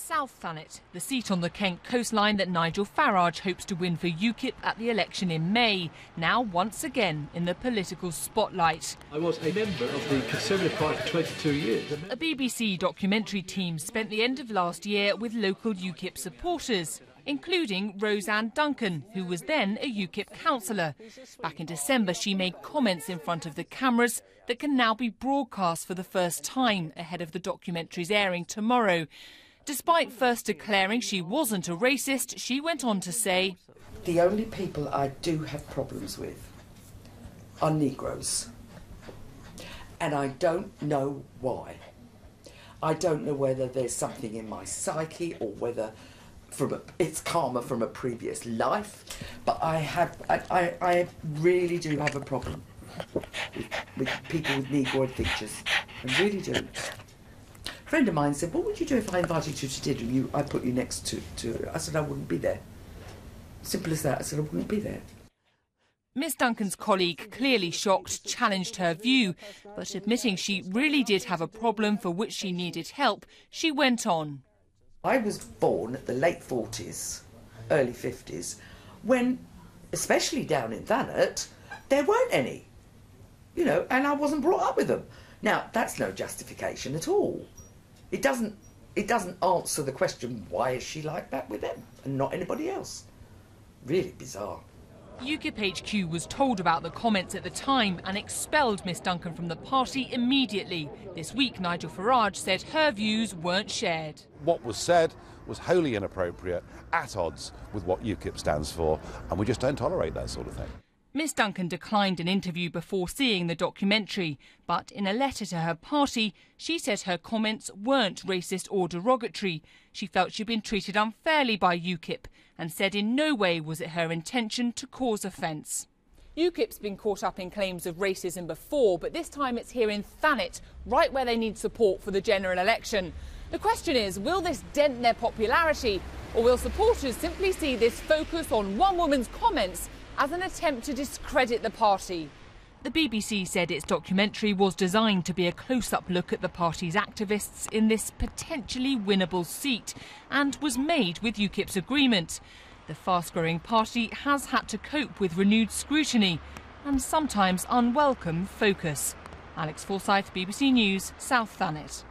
South Thanet, the seat on the Kent coastline that Nigel Farage hopes to win for Ukip at the election in May, now once again in the political spotlight. I was a member of the Conservative Party for 22 years. A BBC documentary team spent the end of last year with local Ukip supporters, including Roseanne Duncan, who was then a Ukip councillor. Back in December, she made comments in front of the cameras that can now be broadcast for the first time ahead of the documentary's airing tomorrow. Despite first declaring she wasn't a racist, she went on to say, "The only people I do have problems with are Negroes. And I don't know why. I don't know whether there's something in my psyche or whether it's karma from a previous life, but I really do have a problem with people with Negroid features. I really do." A friend of mine said, "What would you do if I invited you to dinner and I put you next to?" I said, "I wouldn't be there." Simple as that. I said, "I wouldn't be there." Miss Duncan's colleague, clearly shocked, challenged her view, but admitting she really did have a problem for which she needed help, she went on. I was born at the late 40s, early 50s, when, especially down in Thanet, there weren't any, and I wasn't brought up with them. Now, that's no justification at all. It doesn't answer the question, why is she like that with them and not anybody else? Really bizarre. Ukip HQ was told about the comments at the time and expelled Miss Duncan from the party immediately. This week, Nigel Farage said her views weren't shared. What was said was wholly inappropriate, at odds with what UKIP stands for, and we just don't tolerate that sort of thing. Miss Duncan declined an interview before seeing the documentary, but in a letter to her party, she said her comments weren't racist or derogatory. She felt she'd been treated unfairly by UKIP and said in no way was it her intention to cause offence. UKIP's been caught up in claims of racism before, but this time it's here in Thanet, right where they need support for the general election. The question is, will this dent their popularity, or will supporters simply see this focus on one woman's comments as an attempt to discredit the party? The BBC said its documentary was designed to be a close-up look at the party's activists in this potentially winnable seat and was made with UKIP's agreement. The fast-growing party has had to cope with renewed scrutiny and sometimes unwelcome focus. Alex Forsyth, BBC News, South Thanet.